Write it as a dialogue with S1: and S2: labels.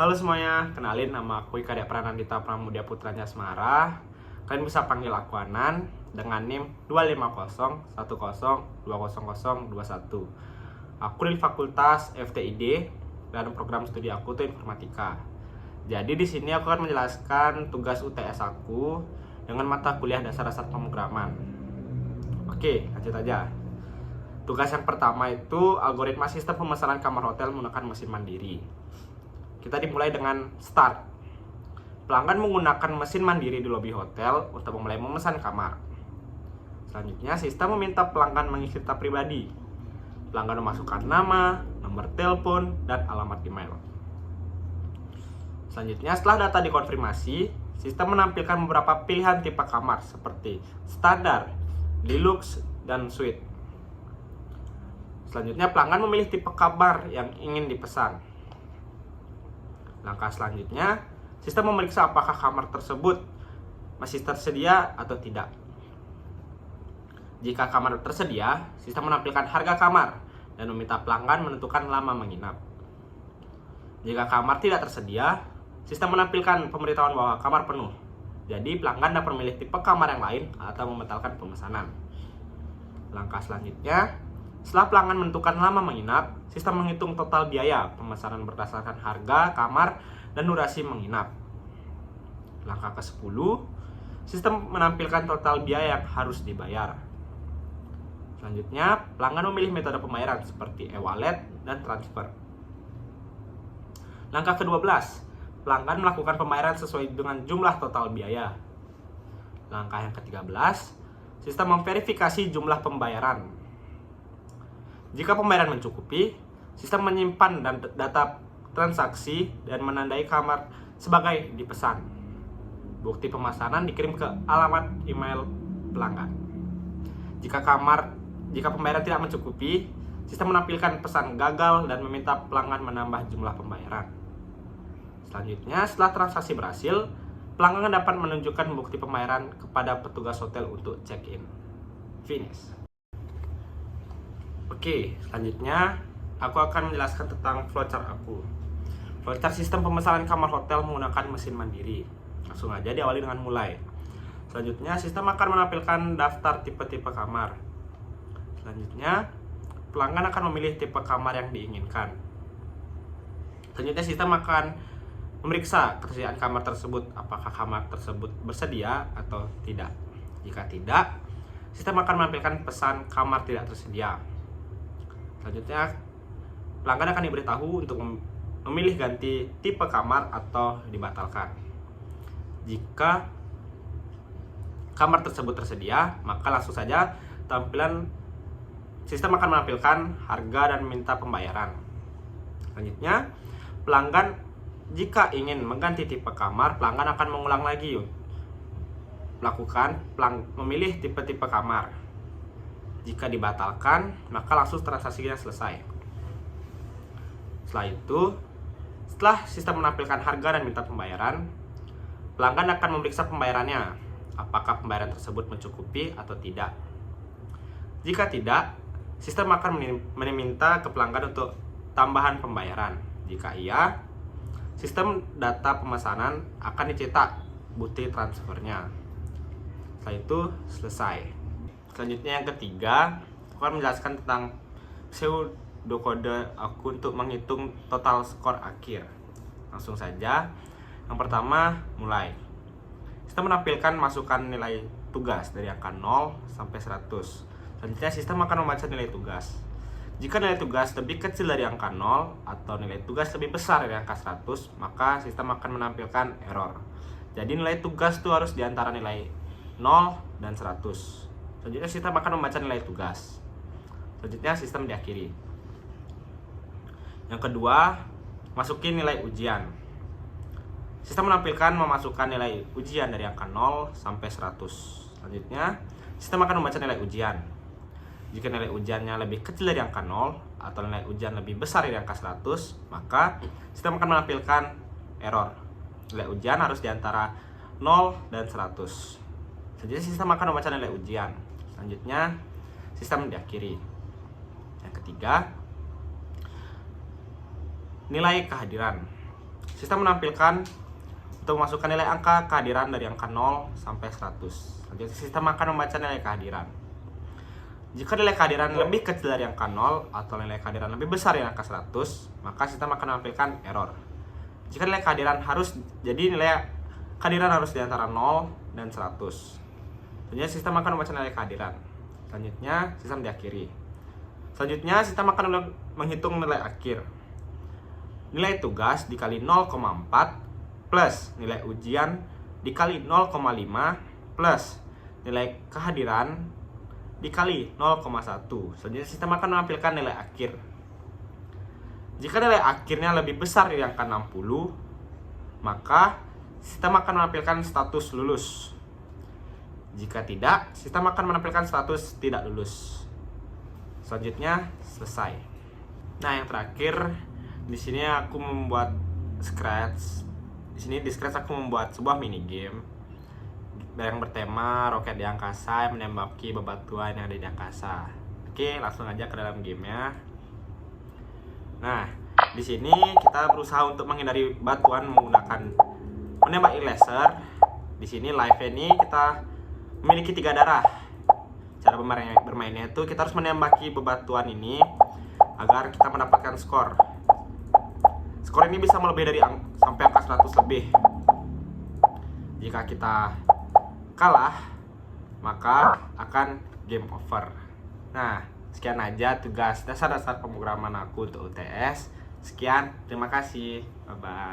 S1: Halo semuanya, kenalin nama aku Ika Pranandita Pramudia Putranya Semara. Kalian bisa panggil aku Anan dengan NIM 25010202021. Aku di Fakultas FTID dan program studi aku itu informatika. Jadi di sini aku akan menjelaskan tugas UTS aku dengan mata kuliah dasar pemrograman. Oke, lanjut aja. Tugas yang pertama itu algoritma sistem pemesanan kamar hotel menggunakan mesin mandiri. Kita dimulai dengan start. Pelanggan menggunakan mesin mandiri di lobi hotel untuk memulai memesan kamar. Selanjutnya, sistem meminta pelanggan mengisi data pribadi. Pelanggan memasukkan nama, nomor telepon, dan alamat email. Selanjutnya, setelah data dikonfirmasi, sistem menampilkan beberapa pilihan tipe kamar seperti standar, deluxe, dan suite. Selanjutnya, pelanggan memilih tipe kamar yang ingin dipesan. Langkah selanjutnya, sistem memeriksa apakah kamar tersebut masih tersedia atau tidak. Jika kamar tersedia, sistem menampilkan harga kamar dan meminta pelanggan menentukan lama menginap. Jika kamar tidak tersedia, sistem menampilkan pemberitahuan bahwa kamar penuh. Jadi pelanggan dapat memilih tipe kamar yang lain atau membatalkan pemesanan. Langkah selanjutnya, setelah pelanggan menentukan lama menginap, sistem menghitung total biaya pemesanan berdasarkan harga, kamar, dan durasi menginap. Langkah ke-10, sistem menampilkan total biaya yang harus dibayar. Selanjutnya, pelanggan memilih metode pembayaran seperti e-wallet dan transfer. Langkah ke-12, pelanggan melakukan pembayaran sesuai dengan jumlah total biaya. Langkah yang ke-13, sistem memverifikasi jumlah pembayaran. Jika pembayaran mencukupi, sistem menyimpan data transaksi dan menandai kamar sebagai dipesan. Bukti pemesanan dikirim ke alamat email pelanggan. Jika pembayaran tidak mencukupi, sistem menampilkan pesan gagal dan meminta pelanggan menambah jumlah pembayaran. Selanjutnya, setelah transaksi berhasil, pelanggan dapat menunjukkan bukti pembayaran kepada petugas hotel untuk check-in. Finish. Oke, selanjutnya aku akan menjelaskan tentang flowchart aku. Flowchart sistem pemesanan kamar hotel menggunakan mesin mandiri. Langsung aja diawali dengan mulai. Selanjutnya, sistem akan menampilkan daftar tipe-tipe kamar. Selanjutnya, pelanggan akan memilih tipe kamar yang diinginkan. Selanjutnya, sistem akan memeriksa ketersediaan kamar tersebut, apakah kamar tersebut bersedia atau tidak. Jika tidak, sistem akan menampilkan pesan kamar tidak tersedia. Selanjutnya, pelanggan akan diberitahu untuk memilih ganti tipe kamar atau dibatalkan. Jika kamar tersebut tersedia, maka langsung saja sistem akan menampilkan harga dan meminta pembayaran. Selanjutnya, pelanggan jika ingin mengganti tipe kamar, pelanggan akan mengulang lagi memilih tipe-tipe kamar. Jika dibatalkan, maka langsung transaksinya selesai. Setelah itu, setelah sistem menampilkan harga dan minta pembayaran, pelanggan akan memeriksa pembayarannya, apakah pembayaran tersebut mencukupi atau tidak. Jika tidak, sistem akan meminta ke pelanggan untuk tambahan pembayaran. Jika iya, sistem data pemesanan akan dicetak bukti transfernya. Setelah itu, selesai. Selanjutnya yang ketiga, aku akan menjelaskan tentang pseudokode aku untuk menghitung total skor akhir. Langsung saja. Yang pertama, mulai. Sistem menampilkan masukan nilai tugas dari angka 0 sampai 100. Selanjutnya, sistem akan membaca nilai tugas. Jika nilai tugas lebih kecil dari angka 0 atau nilai tugas lebih besar dari angka 100, maka sistem akan menampilkan error. Jadi nilai tugas itu harus di antara nilai 0 dan 100. Selanjutnya, sistem akan membaca nilai tugas. Selanjutnya, sistem diakhiri. Yang kedua, masukin nilai ujian. Sistem menampilkan memasukkan nilai ujian dari angka 0 sampai 100. Selanjutnya, sistem akan membaca nilai ujian. Jika nilai ujiannya lebih kecil dari angka 0 atau nilai ujian lebih besar dari angka 100, maka sistem akan menampilkan error. Nilai ujian harus di antara 0 dan 100. Selanjutnya, sistem akan membaca nilai ujian. Selanjutnya, sistem diakhiri. Yang ketiga, nilai kehadiran. Sistem menampilkan untuk memasukkan nilai angka kehadiran dari angka 0 sampai 100. Selanjutnya, sistem akan membaca nilai kehadiran. Jika nilai kehadiran lebih kecil dari angka 0 atau nilai kehadiran lebih besar dari angka 100, maka sistem akan menampilkan error. Jika nilai kehadiran harus di antara 0 dan 100. Selanjutnya, sistem akan membaca nilai kehadiran. Selanjutnya, sistem diakhiri. Selanjutnya, sistem akan menghitung nilai akhir. Nilai tugas dikali 0,4 plus nilai ujian dikali 0,5 plus nilai kehadiran dikali 0,1. Selanjutnya, sistem akan menampilkan nilai akhir. Jika nilai akhirnya lebih besar dari angka 60, maka sistem akan menampilkan status lulus. Jika tidak, sistem akan menampilkan status tidak lulus. Selanjutnya, selesai. Nah, yang terakhir, di sini aku membuat Scratch. Di Scratch aku membuat sebuah mini game yang bertema roket di angkasa yang menembaki bebatuan yang ada di angkasa. Oke, langsung aja ke dalam gamenya. Nah, di sini kita berusaha untuk menghindari batuan menggunakan menembak laser. Di sini live ini kita memiliki 3 darah. Cara bermainnya itu kita harus menembaki bebatuan ini agar kita mendapatkan skor. Skor ini bisa melebihi dari sampai angka 100 lebih. Jika kita kalah, maka akan game over. Nah, sekian aja tugas dasar-dasar pemrograman aku untuk UTS. Sekian, terima kasih. Bye-bye.